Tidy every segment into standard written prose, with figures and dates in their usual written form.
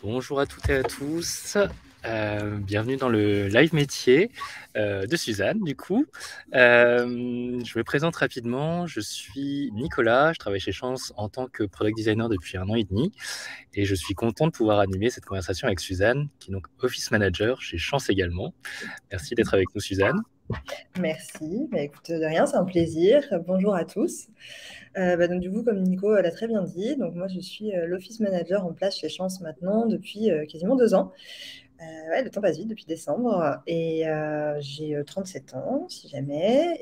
Bonjour à toutes et à tous. Bienvenue dans le live métier de Suzanne, du coup. Je me présente rapidement. Je suis Nicolas. Je travaille chez Chance en tant que product designer depuis 1 an et demi. Et je suis content de pouvoir animer cette conversation avec Suzanne, qui est donc office manager chez Chance également. Merci d'être avec nous, Suzanne. Merci. Écoute, de rien, c'est un plaisir. Bonjour à tous. Donc, du coup, comme Nico l'a très bien dit, donc moi, je suis l'office manager en place chez Chance maintenant depuis quasiment 2 ans. Ouais, le temps passe vite depuis décembre. Et j'ai 37 ans, si jamais.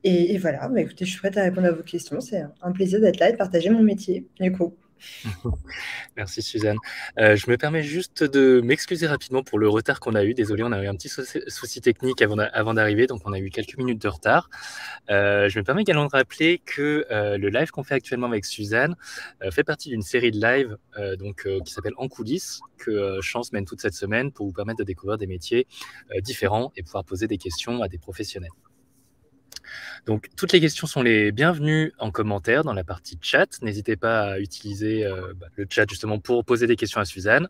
Et voilà, écoutez, je suis prête à répondre à vos questions. C'est un plaisir d'être là et de partager mon métier, du coup. Merci Suzanne. Je me permets juste de m'excuser rapidement pour le retard qu'on a eu. Désolé, on a eu un petit souci technique avant d'arriver, donc on a eu quelques minutes de retard. Je me permets également de rappeler que le live qu'on fait actuellement avec Suzanne fait partie d'une série de lives qui s'appelle En coulisses, que Chance mène toute cette semaine pour vous permettre de découvrir des métiers différents et pouvoir poser des questions à des professionnels. Donc, toutes les questions sont les bienvenues en commentaire dans la partie chat. N'hésitez pas à utiliser le chat justement pour poser des questions à Suzanne.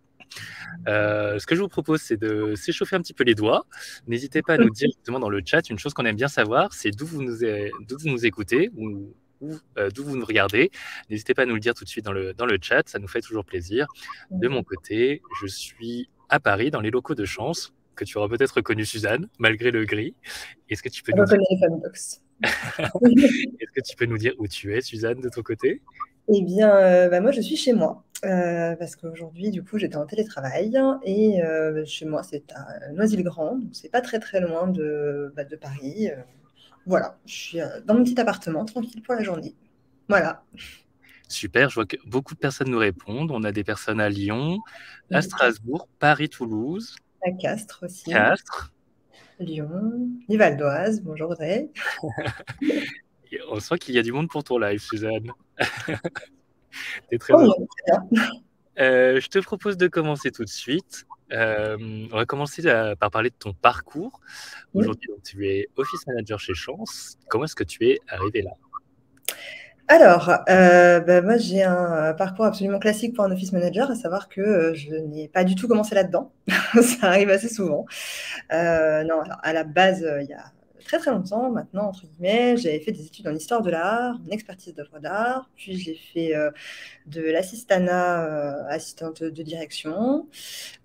Ce que je vous propose, c'est de s'échauffer un petit peu les doigts. N'hésitez pas à nous dire justement dans le chat une chose qu'on aime bien savoir, c'est d'où vous nous écoutez ou d'où vous nous regardez. N'hésitez pas à nous le dire tout de suite dans le chat, ça nous fait toujours plaisir. De mon côté, je suis à Paris, dans les locaux de Chance, que tu auras peut-être reconnu, Suzanne, malgré le gris. Est-ce que tu peux Je nous dire reconnais les Funbox. Est-ce que tu peux nous dire où tu es, Suzanne, de ton côté? Eh bien, moi, je suis chez moi, parce qu'aujourd'hui, du coup, j'étais en télétravail et chez moi, c'est à Noisy-le-Grand, donc c'est pas très, très loin de Paris. Voilà, je suis dans mon petit appartement, tranquille pour la journée. Voilà. Super, je vois que beaucoup de personnes nous répondent. On a des personnes à Lyon, à Castres, Strasbourg, Paris, Toulouse, à Castres aussi, Castres. Lyon, les Val d'Oise, bonjour Audrey. Et on sent qu'il y a du monde pour ton live, Suzanne. T'es très Oh, heureux. bien, très bien. Je te propose de commencer tout de suite. On va commencer par parler de ton parcours. Aujourd'hui, donc, tu es office manager chez Chance. Comment est-ce que tu es arrivé là? Alors, moi, j'ai un parcours absolument classique pour un office manager, à savoir que je n'ai pas du tout commencé là-dedans. Ça arrive assez souvent. Non, alors à la base, il y a très, très longtemps maintenant, entre guillemets, j'avais fait des études en histoire de l'art, en expertise d'œuvres d'art, puis j'ai fait de l'assistanat, assistante de direction.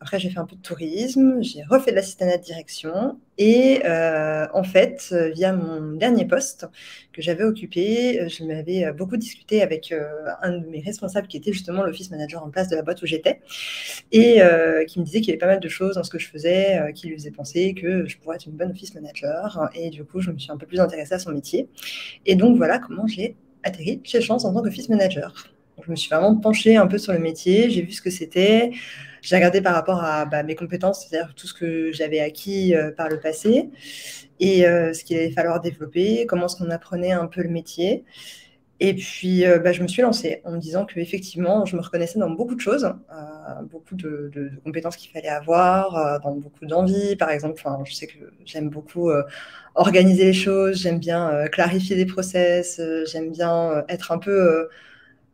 Après, j'ai fait un peu de tourisme, j'ai refait de l'assistanat de direction et en fait, via mon dernier poste que j'avais occupé, je m'avais beaucoup discuté avec un de mes responsables qui était justement l'office manager en place de la boîte où j'étais et qui me disait qu'il y avait pas mal de choses dans ce que je faisais qui lui faisaient penser que je pourrais être une bonne office manager. Et du coup, je me suis un peu plus intéressée à son métier. Et donc, voilà comment j'ai atterri chez Chance en tant qu'office manager. Donc, je me suis vraiment penchée un peu sur le métier, j'ai vu ce que c'était, j'ai regardé par rapport à mes compétences, c'est-à-dire tout ce que j'avais acquis par le passé et ce qu'il allait falloir développer, comment est-ce qu'on apprenait un peu le métier. Et puis, je me suis lancée en me disant qu'effectivement, je me reconnaissais dans beaucoup de choses, beaucoup de compétences qu'il fallait avoir, dans beaucoup d'envies. Par exemple, je sais que j'aime beaucoup organiser les choses, j'aime bien clarifier des process, j'aime bien être un peu,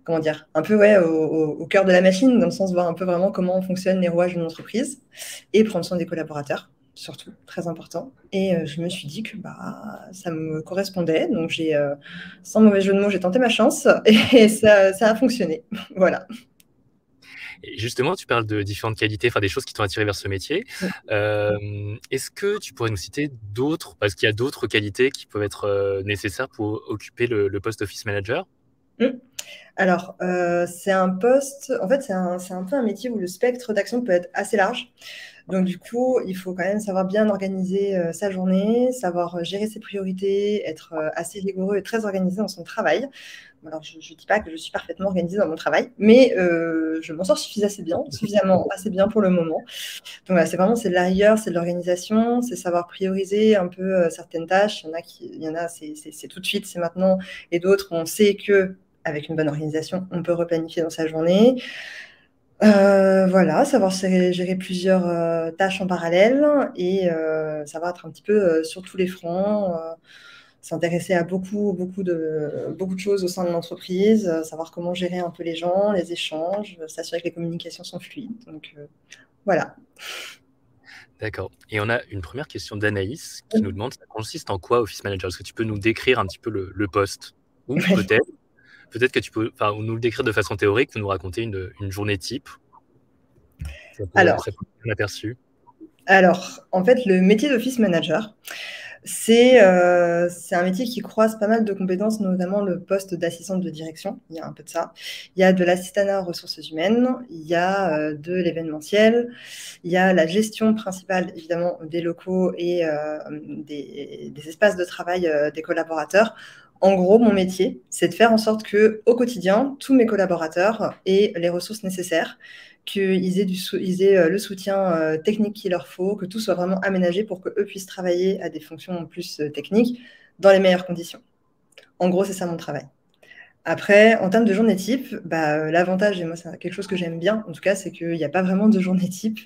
comment dire, un peu ouais, au cœur de la machine, dans le sens de voir un peu vraiment comment fonctionnent les rouages d'une entreprise et prendre soin des collaborateurs, surtout, très important. Et je me suis dit que ça me correspondait. Donc, sans mauvais jeu de mots, j'ai tenté ma chance et ça a fonctionné. Voilà. Et justement, tu parles de différentes qualités, enfin des choses qui t'ont attiré vers ce métier. Est-ce que tu pourrais nous citer d'autres, parce qu'il y a d'autres qualités qui peuvent être nécessaires pour occuper le poste office manager? Mmh. Alors, c'est un poste, en fait, c'est un peu un métier où le spectre d'action peut être assez large. Donc, du coup, il faut quand même savoir bien organiser sa journée, savoir gérer ses priorités, être assez rigoureux et très organisé dans son travail. Alors, je ne dis pas que je suis parfaitement organisée dans mon travail, mais je m'en sors suffisamment assez bien pour le moment. Donc, voilà, c'est de la rigueur, c'est de l'organisation, c'est savoir prioriser un peu certaines tâches. Il y en a, c'est tout de suite, c'est maintenant, et d'autres, on sait que avec une bonne organisation, on peut replanifier dans sa journée. Voilà, savoir gérer plusieurs tâches en parallèle et savoir être un petit peu sur tous les fronts. s'intéresser à beaucoup de choses au sein de l'entreprise, savoir comment gérer un peu les gens, les échanges, s'assurer que les communications sont fluides. Donc, voilà. D'accord. Et on a une première question d'Anaïs qui nous demande, ça consiste en quoi Office Manager? Est-ce que tu peux nous décrire un petit peu le poste? Ou Ouais. peut-être que tu peux nous le décrire de façon théorique ou nous raconter une journée type. Alors, Ça peut être un aperçu. alors, en fait, le métier d'Office Manager, c'est un métier qui croise pas mal de compétences, notamment le poste d'assistante de direction. Il y a un peu de ça. Il y a de l'assistanat aux ressources humaines, il y a de l'événementiel, il y a la gestion principale, évidemment, des locaux et des espaces de travail des collaborateurs. En gros, mon métier, c'est de faire en sorte que, au quotidien, tous mes collaborateurs aient les ressources nécessaires, qu'ils aient le soutien technique qu'il leur faut, que tout soit vraiment aménagé pour qu'eux puissent travailler à des fonctions plus techniques dans les meilleures conditions. En gros, c'est ça mon travail. Après, en termes de journée type, l'avantage, et moi c'est quelque chose que j'aime bien, en tout cas, c'est qu'il n'y a pas vraiment de journée type,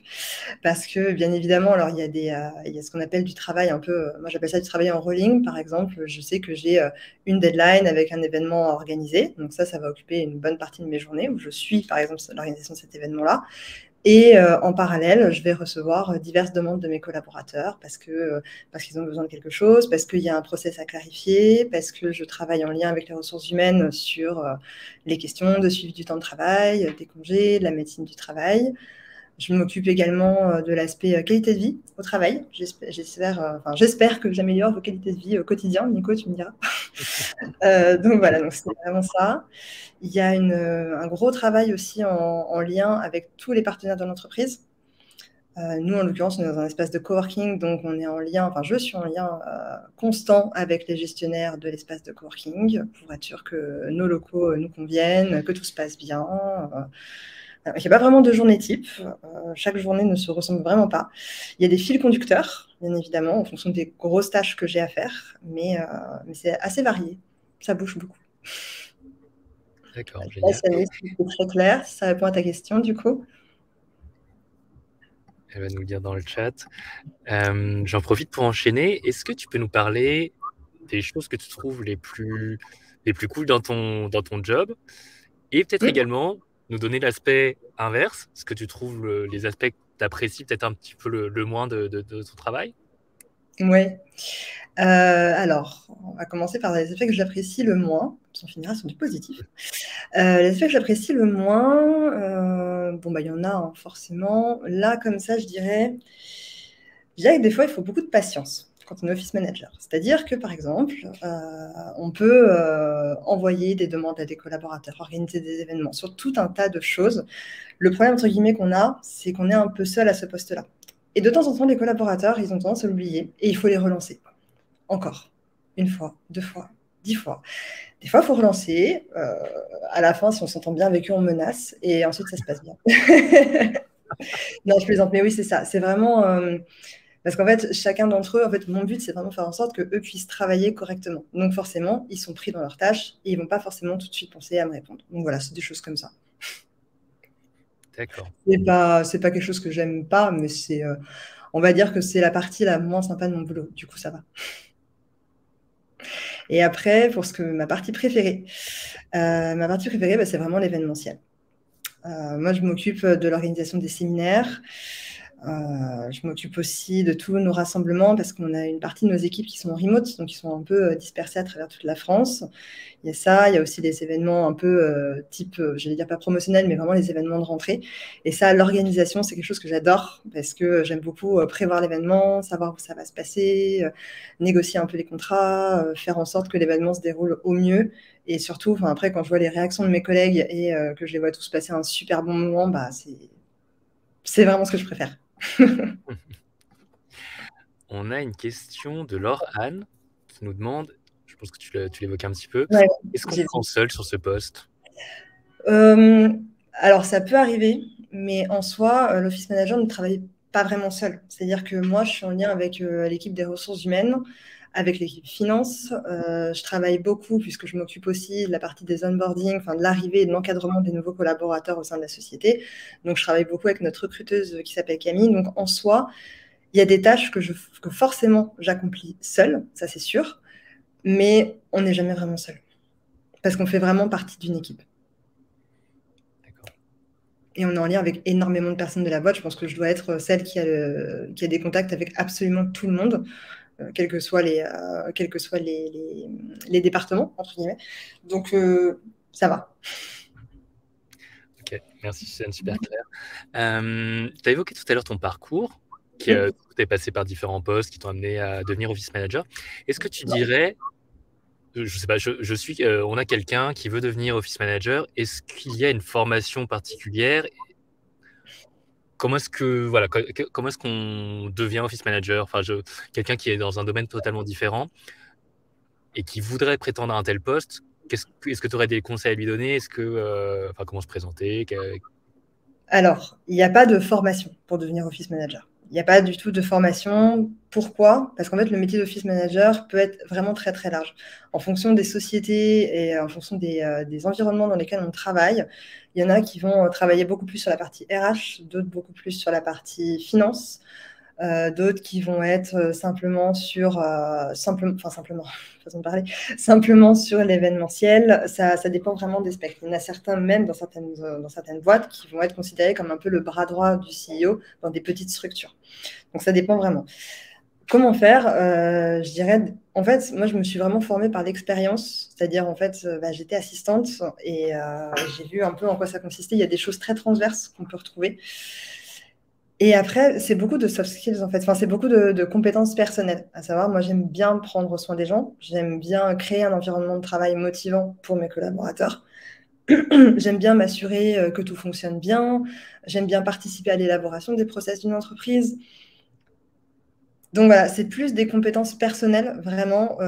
parce que bien évidemment, alors il y a ce qu'on appelle du travail un peu, moi j'appelle ça du travail en rolling, par exemple, je sais que j'ai une deadline avec un événement organisé, donc ça va occuper une bonne partie de mes journées, où je suis par exemple l'organisation de cet événement-là, et en parallèle, je vais recevoir diverses demandes de mes collaborateurs parce qu'ils ont besoin de quelque chose, parce qu'il y a un process à clarifier, parce que je travaille en lien avec les ressources humaines sur les questions de suivi du temps de travail, des congés, de la médecine du travail. Je m'occupe également de l'aspect qualité de vie au travail. J'espère que j'améliore vos qualités de vie au quotidien. Nico, tu me diras. Donc voilà, donc c'est vraiment ça. Il y a un gros travail aussi en lien avec tous les partenaires de l'entreprise. Nous, en l'occurrence, on est dans un espace de coworking, donc on est en lien, enfin je suis en lien constant avec les gestionnaires de l'espace de coworking pour être sûr que nos locaux nous conviennent, que tout se passe bien. Il n'y a pas vraiment de journée type. Chaque journée ne se ressemble vraiment pas. Il y a des fils conducteurs, bien évidemment, en fonction des grosses tâches que j'ai à faire, mais c'est assez varié. Ça bouge beaucoup. D'accord, Là, génial. c'est très clair. Ça répond à ta question, du coup. Elle va nous le dire dans le chat. J'en profite pour enchaîner. Est-ce que tu peux nous parler des choses que tu trouves les plus cool dans ton job? Et peut-être Mm. également nous donner l'aspect inverse, ce que tu trouves les aspects que tu apprécies peut-être un petit peu le moins de ton travail? Oui. Alors, on va commencer par les aspects que j'apprécie le moins, puis on finira sur du positif. Les aspects que j'apprécie le moins, il y en a forcément. Là, comme ça, je dirais que des fois, il faut beaucoup de patience quand on est office manager. C'est-à-dire que, par exemple, on peut envoyer des demandes à des collaborateurs, organiser des événements sur tout un tas de choses. Le problème, entre guillemets, qu'on a, c'est qu'on est un peu seul à ce poste-là. Et de temps en temps, les collaborateurs, ils ont tendance à l'oublier et il faut les relancer. Encore. Une fois, 2 fois, 10 fois. Des fois, il faut relancer. À la fin, si on s'entend bien avec eux, on menace. Et ensuite, ça se passe bien. Non, je plaisante. Mais oui, c'est ça. C'est vraiment... parce qu'en fait, chacun d'entre eux, en fait, mon but, c'est vraiment de faire en sorte qu'eux puissent travailler correctement. Donc forcément, ils sont pris dans leurs tâches et ils ne vont pas forcément tout de suite penser à me répondre. Donc voilà, c'est des choses comme ça. D'accord. C'est pas quelque chose que j'aime pas, mais on va dire que c'est la partie la moins sympa de mon boulot. Du coup, ça va. Et après, pour ma partie préférée, c'est vraiment l'événementiel. Moi, je m'occupe de l'organisation des séminaires. Je m'occupe aussi de tous nos rassemblements parce qu'on a une partie de nos équipes qui sont en remote, donc ils sont un peu dispersés à travers toute la France. Il y a ça, il y a aussi des événements un peu type, j'allais dire pas promotionnels, mais vraiment les événements de rentrée. Et ça, l'organisation, c'est quelque chose que j'adore parce que j'aime beaucoup prévoir l'événement, savoir où ça va se passer, négocier un peu les contrats, faire en sorte que l'événement se déroule au mieux. Et surtout, après, quand je vois les réactions de mes collègues et que je les vois tous passer un super bon moment, c'est vraiment ce que je préfère. On a une question de Laure Anne qui nous demande, je pense que tu l'évoquais un petit peu, Ouais, est-ce qu'on j'ai se vu. sent seul sur ce poste? Alors, ça peut arriver, mais en soi, l'office manager ne travaille pas vraiment seul. C'est-à-dire que moi, je suis en lien avec l'équipe des ressources humaines, avec l'équipe finance. Je travaille beaucoup puisque je m'occupe aussi de la partie des onboarding, enfin de l'arrivée et de l'encadrement des nouveaux collaborateurs au sein de la société. Donc, je travaille beaucoup avec notre recruteuse qui s'appelle Camille. Donc, en soi, il y a des tâches que forcément j'accomplis seule, ça c'est sûr. mais on n'est jamais vraiment seul. Parce qu'on fait vraiment partie d'une équipe. D'accord. Et on est en lien avec énormément de personnes de la boîte. Je pense que je dois être celle qui a des contacts avec absolument tout le monde, quels que soient les départements, entre guillemets. Donc, ça va. Ok, merci, c'est super clair. Tu as évoqué tout à l'heure ton parcours, qui Oui. tu es passé par différents postes qui t'ont amené à devenir office manager. Est-ce que tu dirais, je sais pas, on a quelqu'un qui veut devenir office manager, est-ce qu'il y a une formation particulière? Comment est-ce que, voilà, comment est-ce qu'on devient office manager? Enfin, quelqu'un qui est dans un domaine totalement différent et qui voudrait prétendre à un tel poste, est-ce que tu aurais des conseils à lui donner? Est-ce que, enfin, comment se présenter? Alors, il n'y a pas de formation pour devenir office manager. Il n'y a pas du tout de formation. Pourquoi? Parce qu'en fait, le métier d'office manager peut être vraiment très, très large. En fonction des sociétés et en fonction des environnements dans lesquels on travaille, il y en a qui vont travailler beaucoup plus sur la partie RH, d'autres beaucoup plus sur la partie finance, d'autres qui vont être simplement sur façon de parler, simplement sur l'événementiel. Ça dépend vraiment des spectres. Il y en a certains, même dans certaines boîtes, qui vont être considérés comme un peu le bras droit du CEO dans des petites structures. Donc ça dépend vraiment. Comment faire? Je dirais, en fait, moi, je me suis vraiment formée par l'expérience. C'est-à-dire, en fait, j'étais assistante et j'ai vu un peu en quoi ça consistait. Il y a des choses très transverses qu'on peut retrouver. Et après, c'est beaucoup de soft skills, en fait. Enfin, c'est beaucoup de compétences personnelles. À savoir, moi, j'aime bien prendre soin des gens. J'aime bien créer un environnement de travail motivant pour mes collaborateurs. J'aime bien m'assurer que tout fonctionne bien. J'aime bien participer à l'élaboration des process d'une entreprise. Donc voilà, c'est plus des compétences personnelles, vraiment,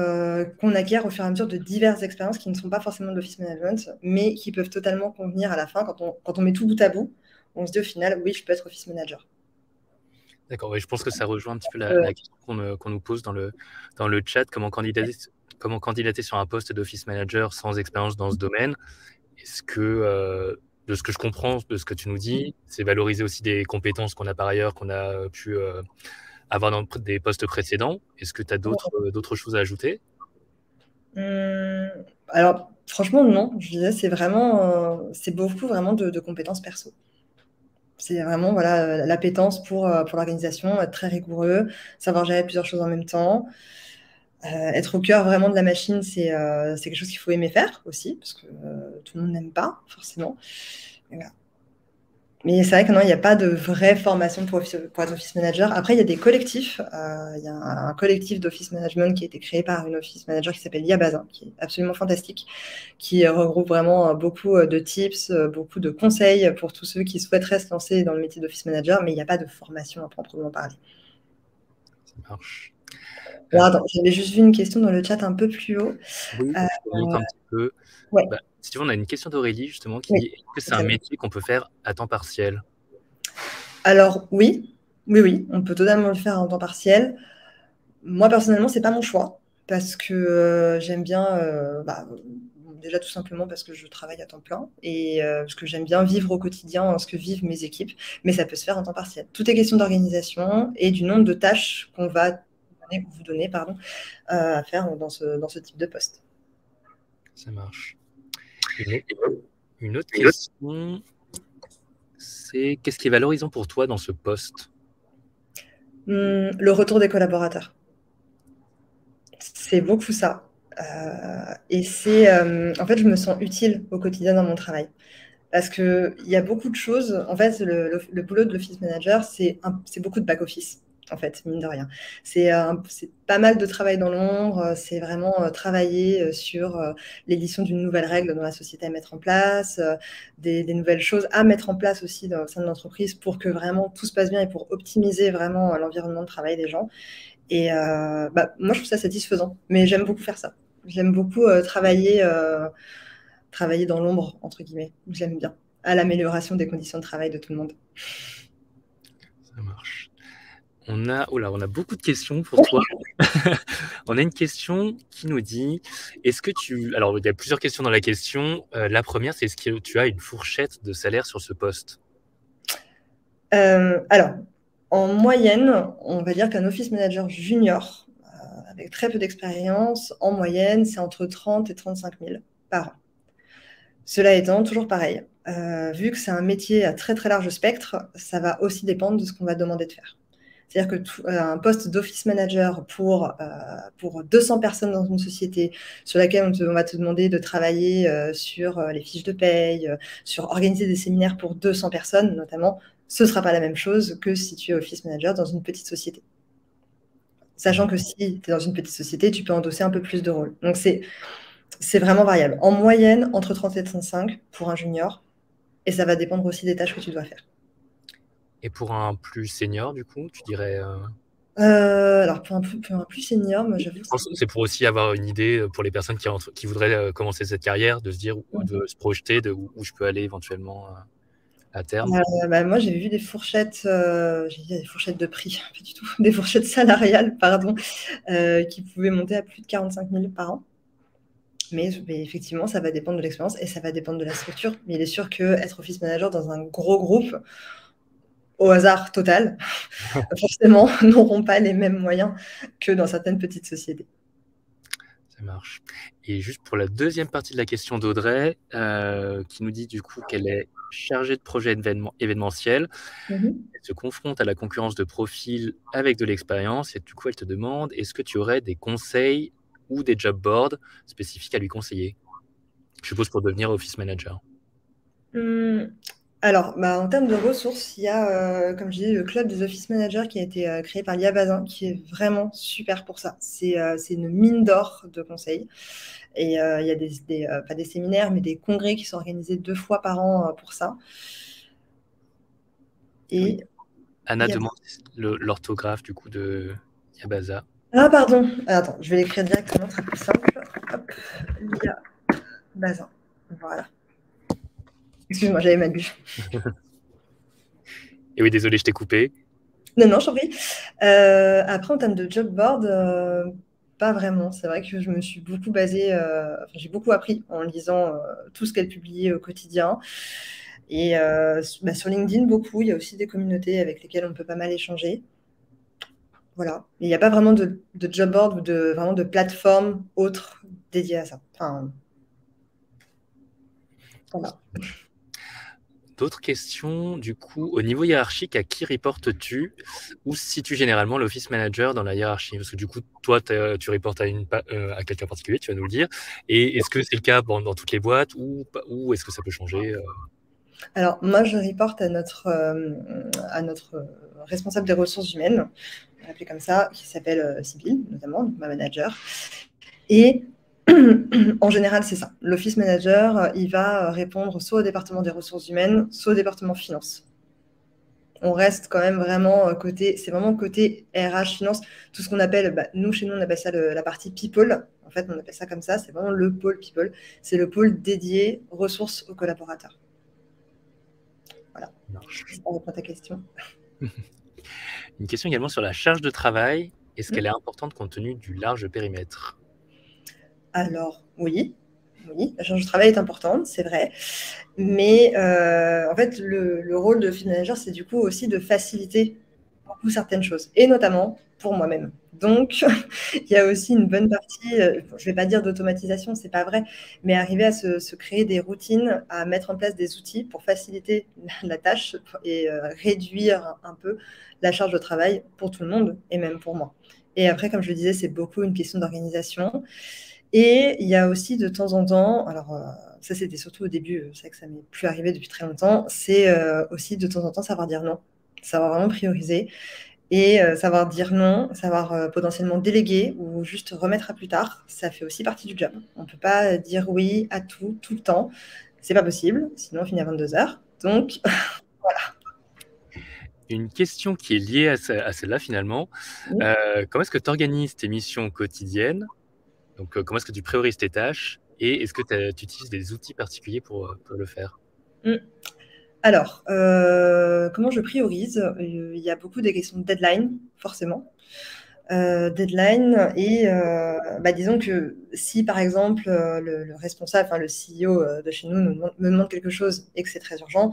qu'on acquiert au fur et à mesure de diverses expériences qui ne sont pas forcément de l'office management, mais qui peuvent totalement convenir à la fin. Quand on met tout bout à bout, on se dit au final, oui, je peux être office manager. D'accord, oui, je pense que ça rejoint un petit peu Euh, la question qu'on nous pose dans le chat. Comment candidater sur un poste d'office manager sans expérience dans ce domaine? Est-ce que, de ce que je comprends, de ce que tu nous dis, c'est valoriser aussi des compétences qu'on a par ailleurs, qu'on a pu avoir dans des postes précédents. Est-ce que tu as d'autres choses à ajouter? alors, franchement, non. Je disais, c'est beaucoup vraiment de compétences perso. C'est vraiment voilà, l'appétence pour l'organisation, être très rigoureux, savoir gérer plusieurs choses en même temps. Être au cœur vraiment de la machine, c'est quelque chose qu'il faut aimer faire aussi, parce que tout le monde n'aime pas forcément. Et voilà. Mais c'est vrai que non, il n'y a pas de vraie formation pour être office manager. Après, il y a des collectifs. Il y a un collectif d'office management qui a été créé par une office manager qui s'appelle Lia Bazin, qui est absolument fantastique, qui regroupe vraiment beaucoup de tips, beaucoup de conseils pour tous ceux qui souhaiteraient se lancer dans le métier d'office manager, mais il n'y a pas de formation à proprement parler. Ça marche. Alors, attends, j'avais juste vu une question dans le chat un peu plus haut. Oui, Euh, je monte un petit peu. ouais, Bah, si tu veux, on a une question d'Aurélie justement qui oui, dit: est-ce que c'est très un bien. métier qu'on peut faire à temps partiel? Alors oui, oui, oui, on peut totalement le faire en temps partiel. Moi, personnellement, c'est pas mon choix parce que j'aime bien, déjà tout simplement parce que je travaille à temps plein et parce que j'aime bien vivre au quotidien ce que vivent mes équipes, mais ça peut se faire en temps partiel. Tout est question d'organisation et du nombre de tâches qu'on va vous donner, pardon, à faire dans ce type de poste. Ça marche. Une autre question, c'est qu'est-ce qui est valorisant pour toi dans ce poste? Le retour des collaborateurs. C'est beaucoup ça. Et en fait, je me sens utile au quotidien dans mon travail. Parce qu'il y a beaucoup de choses. En fait, le boulot de l'office manager, c'est beaucoup de back-office, en fait, mine de rien. C'est pas mal de travail dans l'ombre. C'est vraiment travailler sur l'édition d'une nouvelle règle dans la société à mettre en place, des nouvelles choses à mettre en place aussi au sein de l'entreprise pour que vraiment tout se passe bien et pour optimiser vraiment l'environnement de travail des gens. Et moi, je trouve ça satisfaisant. Mais j'aime beaucoup faire ça. J'aime beaucoup travailler dans l'ombre, entre guillemets. J'aime bien. À l'amélioration des conditions de travail de tout le monde. Ça marche. On a beaucoup de questions pour toi. On a une question qui nous dit, alors il y a plusieurs questions dans la question. La première, c'est est-ce que tu as une fourchette de salaire sur ce poste? Alors, en moyenne, on va dire qu'un office manager junior, avec très peu d'expérience, en moyenne, c'est entre 30 et 35 000 par an. Cela étant, toujours pareil, vu que c'est un métier à très très large spectre, ça va aussi dépendre de ce qu'on va demander de faire. C'est-à-dire qu'un poste d'office manager pour 200 personnes dans une société sur laquelle on va te demander de travailler sur les fiches de paye, sur organiser des séminaires pour 200 personnes notamment, ce ne sera pas la même chose que si tu es office manager dans une petite société. Sachant que si tu es dans une petite société, tu peux endosser un peu plus de rôles. Donc c'est vraiment variable. En moyenne, entre 30 et 35 pour un junior, et ça va dépendre aussi des tâches que tu dois faire. Et pour un plus senior, du coup, tu dirais Alors, pour un plus senior, moi, j'avoue Je pense que c'est pour aussi avoir une idée pour les personnes qui voudraient commencer cette carrière, de se dire ou de se projeter de où je peux aller éventuellement à terme. Moi, j'ai vu des fourchettes, j'ai dit des fourchettes de prix, pas du tout, des fourchettes salariales, pardon, qui pouvaient monter à plus de 45 000 par an. Mais effectivement, ça va dépendre de l'expérience et ça va dépendre de la structure. Mais il est sûr qu'être office manager dans un gros groupe, au hasard total, forcément, n'auront pas les mêmes moyens que dans certaines petites sociétés. Ça marche. Et juste pour la deuxième partie de la question d'Audrey, qui nous dit du coup qu'elle est chargée de projet événementiel. Elle se confronte à la concurrence de profils avec de l'expérience et du coup, elle te demande est-ce que tu aurais des conseils ou des job boards spécifiques à lui conseiller? Je suppose pour devenir office manager. Alors, en termes de ressources, il y a, comme je disais, le club des office managers qui a été créé par Lia Bazin, qui est vraiment super pour ça. C'est une mine d'or de conseils. Et il y a pas des séminaires, mais des congrès qui sont organisés 2 fois par an pour ça. Et oui. Anna demande l'orthographe du coup de Yabaza. Ah, pardon. Attends, je vais l'écrire directement, c'est plus simple. Hop, Lia Bazin. Voilà. Excuse-moi, j'avais mal lu. Et oui, désolé, je t'ai coupé. Non, j'en prie. Après, en termes de job board, pas vraiment. C'est vrai que je me suis beaucoup basée, j'ai beaucoup appris en lisant tout ce qu'elle publiait au quotidien. Et sur LinkedIn, beaucoup. Il y a aussi des communautés avec lesquelles on peut pas mal échanger. Voilà. Il n'y a pas vraiment de job board ou vraiment de plateforme autre dédiée à ça. Enfin, voilà. D'autres questions, du coup, au niveau hiérarchique, à qui reportes-tu? Où se situe généralement l'office manager dans la hiérarchie? Parce que du coup, toi, tu reportes à quelqu'un particulier, tu vas nous le dire. Et est-ce que c'est le cas dans toutes les boîtes ou est-ce que ça peut changer? Alors, moi, je reporte à notre responsable des ressources humaines, on va l'appeler comme ça, qui s'appelle Sybille, notamment, donc ma manager. Et en général, c'est ça. L'office manager, il va répondre soit au département des ressources humaines, soit au département finance. On reste quand même vraiment c'est vraiment côté RH, finance, tout ce qu'on appelle, nous, chez nous, on appelle ça la partie people. En fait, on appelle ça comme ça, c'est vraiment le pôle people. C'est le pôle dédié ressources aux collaborateurs. Voilà. Ça répond à ta question. Une question également sur la charge de travail. Est-ce qu'elle est importante compte tenu du large périmètre? Alors, oui, la charge de travail est importante, c'est vrai. Mais en fait, le rôle de field manager, c'est du coup aussi de faciliter beaucoup certaines choses, et notamment pour moi-même. Donc, il y a aussi une bonne partie, je ne vais pas dire d'automatisation, c'est pas vrai, mais arriver à se créer des routines, à mettre en place des outils pour faciliter la tâche et réduire un peu la charge de travail pour tout le monde et même pour moi. Et après, comme je le disais, c'est beaucoup une question d'organisation. Et il y a aussi de temps en temps, alors ça c'était surtout au début, c'est vrai que ça m'est plus arrivé depuis très longtemps, c'est aussi de temps en temps savoir dire non, savoir vraiment prioriser et savoir dire non, savoir potentiellement déléguer ou juste remettre à plus tard, ça fait aussi partie du job. On ne peut pas dire oui à tout, tout le temps, c'est pas possible, sinon on finit à 22h. Donc voilà. Une question qui est liée à celle-là finalement. Oui. Comment est-ce que tu organises tes missions quotidiennes? Donc, comment est-ce que tu priorises tes tâches? Et est-ce que tu utilises des outils particuliers pour le faire? Alors, comment je priorise? Il y a beaucoup des questions de deadline, forcément. Deadline et disons que si, par exemple, le responsable, enfin le CEO de chez nous me demande quelque chose et que c'est très urgent,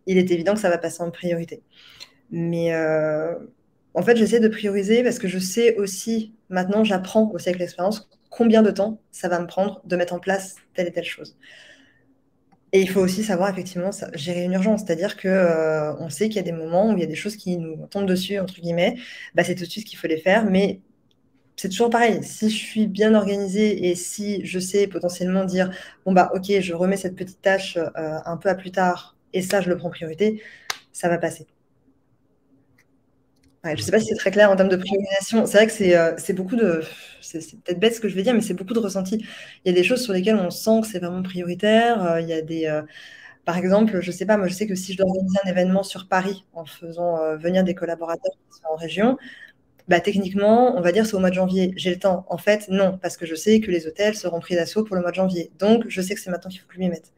il est évident que ça va passer en priorité. Mais En fait, j'essaie de prioriser parce que je sais aussi, maintenant, j'apprends aussi avec l'expérience, combien de temps ça va me prendre de mettre en place telle et telle chose. Et il faut aussi savoir effectivement gérer une urgence, c'est-à-dire que on sait qu'il y a des moments où il y a des choses qui nous tombent dessus, entre guillemets, bah, c'est tout de suite qu'il faut les faire, mais c'est toujours pareil. Si je suis bien organisée et si je sais potentiellement dire, bon bah ok, je remets cette petite tâche un peu à plus tard et ça, je le prends en priorité, ça va passer. Ouais, je ne sais pas si c'est très clair en termes de priorisation. C'est vrai que c'est beaucoup de. C'est peut-être bête ce que je vais dire, mais c'est beaucoup de ressenti. Il y a des choses sur lesquelles on sent que c'est vraiment prioritaire. Il y a des. Par exemple, je sais pas, moi je sais que si je dois organiser un événement sur Paris en faisant venir des collaborateurs qui sont en région, bah, techniquement, on va dire c'est au mois de janvier. J'ai le temps. En fait, non, parce que je sais que les hôtels seront pris d'assaut pour le mois de janvier. Donc, je sais que c'est maintenant qu'il faut que je m'y mette.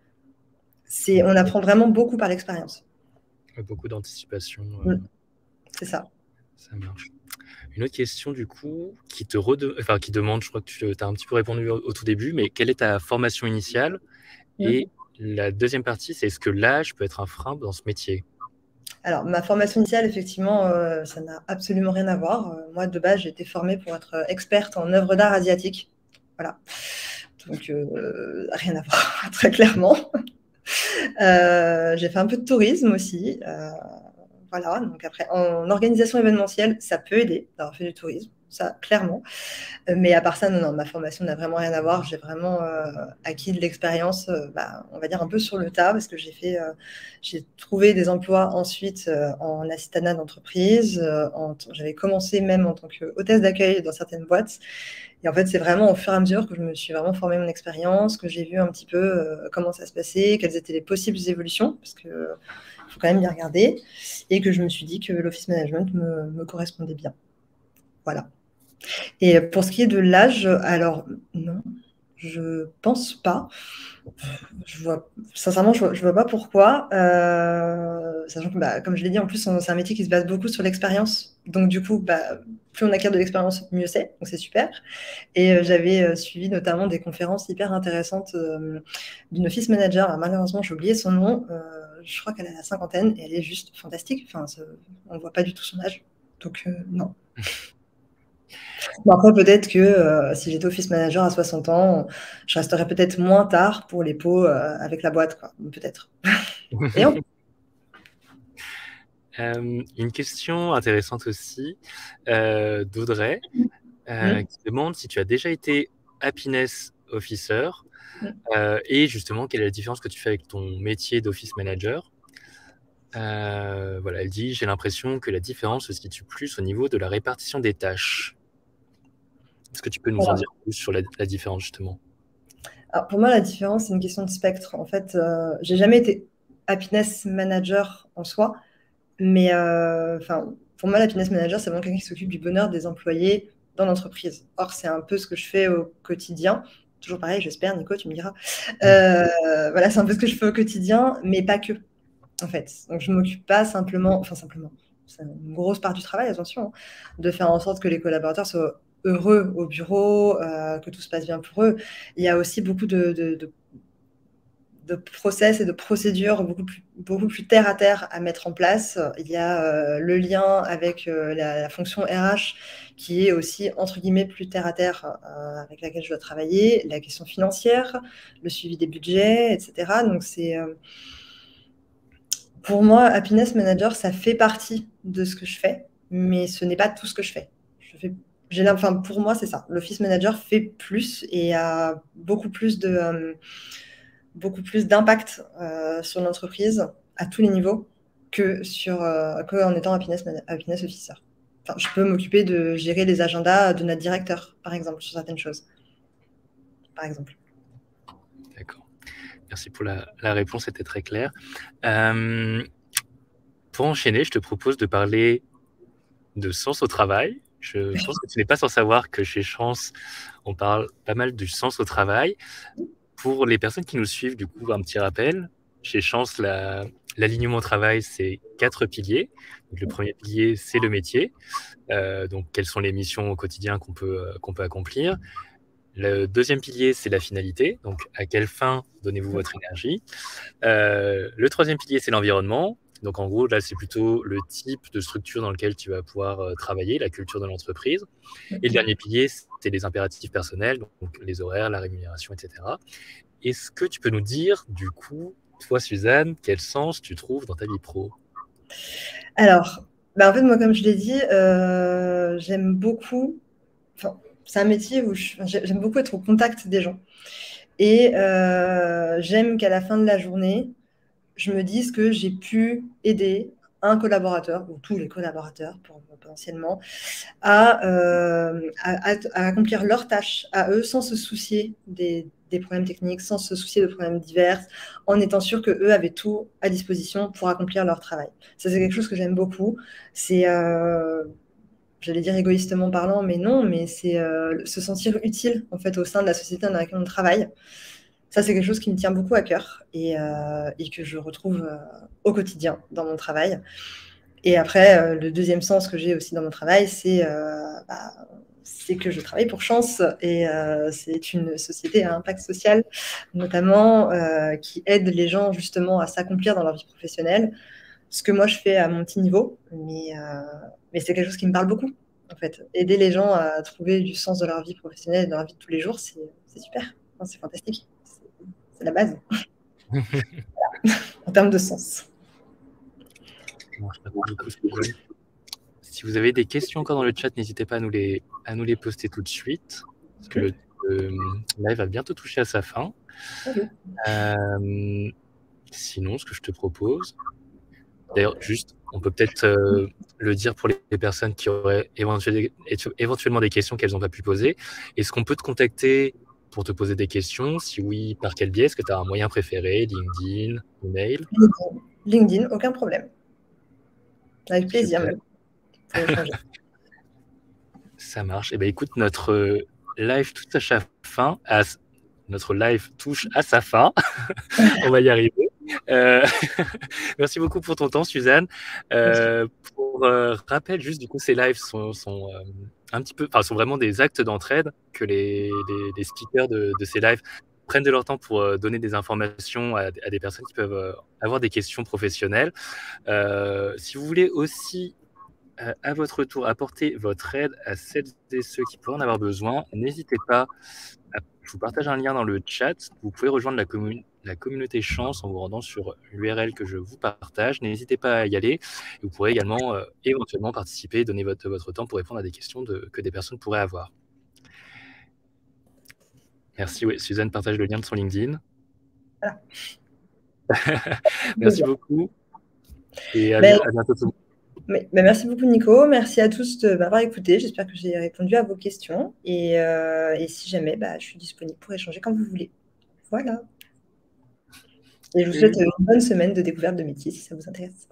On apprend vraiment beaucoup par l'expérience. Beaucoup d'anticipation, C'est ça. ça marche. Une autre question, du coup, qui demande, je crois que tu as un petit peu répondu au tout début, mais quelle est ta formation initiale? Et la deuxième partie, c'est est-ce que l'âge peut être un frein dans ce métier? Alors, ma formation initiale, effectivement, ça n'a absolument rien à voir. Moi, de base, j'ai été formée pour être experte en œuvres d'art asiatiques. Voilà. Donc, rien à voir, très clairement. J'ai fait un peu de tourisme aussi. Voilà. Donc, après, en organisation événementielle, ça peut aider d'avoir fait du tourisme, ça, clairement. Mais à part ça, non, ma formation n'a vraiment rien à voir. J'ai vraiment acquis de l'expérience, on va dire un peu sur le tas, parce que j'ai trouvé des emplois ensuite en assistanat d'entreprise. J'avais commencé même en tant qu'hôtesse d'accueil dans certaines boîtes. Et en fait, c'est vraiment au fur et à mesure que je me suis vraiment formée mon expérience, que j'ai vu un petit peu comment ça se passait, quelles étaient les possibles évolutions, parce qu'il faut quand même bien regarder, et que je me suis dit que l'office management me correspondait bien. Voilà. Et pour ce qui est de l'âge, alors non, je pense pas. Sincèrement, je vois pas pourquoi. Sachant que, comme je l'ai dit, en plus, c'est un métier qui se base beaucoup sur l'expérience. Donc, du coup, plus on acquiert de l'expérience, mieux c'est. Donc, c'est super. Et j'avais suivi notamment des conférences hyper intéressantes d'une office manager. Alors, malheureusement, j'ai oublié son nom. Je crois qu'elle a la cinquantaine et elle est juste fantastique. Enfin, on ne voit pas du tout son âge. Donc, non. Bon, après, peut-être que si j'étais office manager à 60 ans, je resterais peut-être moins tard pour les pots avec la boîte, quoi. Peut-être. Et Une question intéressante aussi d'Audrey qui demande si tu as déjà été happiness officer et justement quelle est la différence que tu fais avec ton métier d'office manager. Voilà, elle dit: j'ai l'impression que la différence se situe plus au niveau de la répartition des tâches. Est-ce que tu peux nous en dire plus sur la différence justement? Alors, pour moi, la différence, c'est une question de spectre. En fait, j'ai jamais été happiness manager en soi, mais pour moi, l'happiness manager, c'est vraiment quelqu'un qui s'occupe du bonheur des employés dans l'entreprise. Or, c'est un peu ce que je fais au quotidien. Toujours pareil, j'espère, Nico, tu me diras. Voilà, c'est un peu ce que je fais au quotidien, mais pas que, en fait. Donc, je ne m'occupe pas simplement, c'est une grosse part du travail, attention, de faire en sorte que les collaborateurs soient heureux au bureau, que tout se passe bien pour eux. Il y a aussi beaucoup de process et de procédures beaucoup plus terre à terre à mettre en place. Il y a le lien avec la fonction RH qui est aussi, entre guillemets, plus terre à terre avec laquelle je dois travailler, la question financière, le suivi des budgets, etc. Donc, pour moi, Happiness Manager, ça fait partie de ce que je fais, mais ce n'est pas tout ce que je fais. Pour moi, c'est ça. L'Office Manager fait plus et a beaucoup plus d'impact sur l'entreprise à tous les niveaux qu'en étant happiness officer. Enfin, je peux m'occuper de gérer les agendas de notre directeur, par exemple, sur certaines choses. Par exemple. D'accord. Merci pour la réponse, c'était très clair. Pour enchaîner, je te propose de parler de sens au travail. Je pense que tu n'es pas sans savoir que chez Chance, on parle pas mal du sens au travail. Pour les personnes qui nous suivent, du coup, un petit rappel. Chez Chance, l'alignement au travail, c'est 4 piliers. Donc, le premier pilier, c'est le métier. Donc, quelles sont les missions au quotidien qu'on peut accomplir. Le deuxième pilier, c'est la finalité. Donc, à quelle fin donnez-vous votre énergie. Le troisième pilier, c'est l'environnement. Donc, en gros, là, c'est plutôt le type de structure dans lequel tu vas pouvoir travailler, la culture de l'entreprise. Et le dernier pilier, c'est les impératifs personnels, donc les horaires, la rémunération, etc. Est-ce que tu peux nous dire, du coup, toi, Suzanne, quel sens tu trouves dans ta vie pro? Alors, en fait, moi, comme je l'ai dit, j'aime beaucoup. Enfin, c'est un métier où j'aime beaucoup être au contact des gens. Et j'aime qu'à la fin de la journée, je me dise que j'ai pu aider un collaborateur, ou tous les collaborateurs potentiellement, à accomplir leurs tâches à eux sans se soucier des problèmes techniques, sans se soucier de problèmes divers, en étant sûr qu'eux avaient tout à disposition pour accomplir leur travail. Ça, c'est quelque chose que j'aime beaucoup. C'est, j'allais dire égoïstement parlant, mais non, mais c'est se sentir utile en fait au sein de la société dans laquelle on travaille. Ça, c'est quelque chose qui me tient beaucoup à cœur et que je retrouve au quotidien dans mon travail. Et après, le deuxième sens que j'ai aussi dans mon travail, c'est que je travaille pour Chance et c'est une société à impact social, notamment qui aide les gens justement à s'accomplir dans leur vie professionnelle. Ce que moi je fais à mon petit niveau, mais c'est quelque chose qui me parle beaucoup. En fait, aider les gens à trouver du sens de leur vie professionnelle, de leur vie de tous les jours, c'est super, enfin, c'est fantastique, c'est la base en termes de sens. Merci beaucoup, Suzanne. Si vous avez des questions encore dans le chat, n'hésitez pas à nous les poster tout de suite, parce que le live va bientôt toucher à sa fin. Sinon, ce que je te propose, d'ailleurs, juste, on peut peut-être le dire pour les personnes qui auraient éventuellement des questions qu'elles n'ont pas pu poser. Est-ce qu'on peut te contacter pour te poser des questions? Si oui, par quel biais? Est-ce que tu as un moyen préféré? LinkedIn, email? LinkedIn, aucun problème. Avec plaisir Super. même. Pour échanger. Ça marche. Eh bien, écoute, notre live touche à sa fin. Notre live touche à sa fin. On va y arriver. Merci beaucoup pour ton temps, Suzanne. Pour rappel, juste du coup, ces lives sont un petit peu, enfin, sont vraiment des actes d'entraide que les speakers de ces lives prennent de leur temps pour donner des informations à des personnes qui peuvent avoir des questions professionnelles. Si vous voulez aussi à votre tour apporter votre aide à celles et ceux qui pourraient en avoir besoin, n'hésitez pas. Je vous partage un lien dans le chat. Vous pouvez rejoindre la communauté Chance en vous rendant sur l'URL que je vous partage. N'hésitez pas à y aller. Vous pourrez également éventuellement participer, donner votre temps pour répondre à des questions que des personnes pourraient avoir. Merci. Oui, Suzanne partage le lien de son LinkedIn. Voilà. Merci beaucoup. Et à bientôt tout le monde. Merci beaucoup, Nico. Merci à tous de m'avoir écouté. J'espère que j'ai répondu à vos questions. Et si jamais, je suis disponible pour échanger quand vous voulez. Voilà. Et je vous souhaite une bonne semaine de découverte de métier si ça vous intéresse.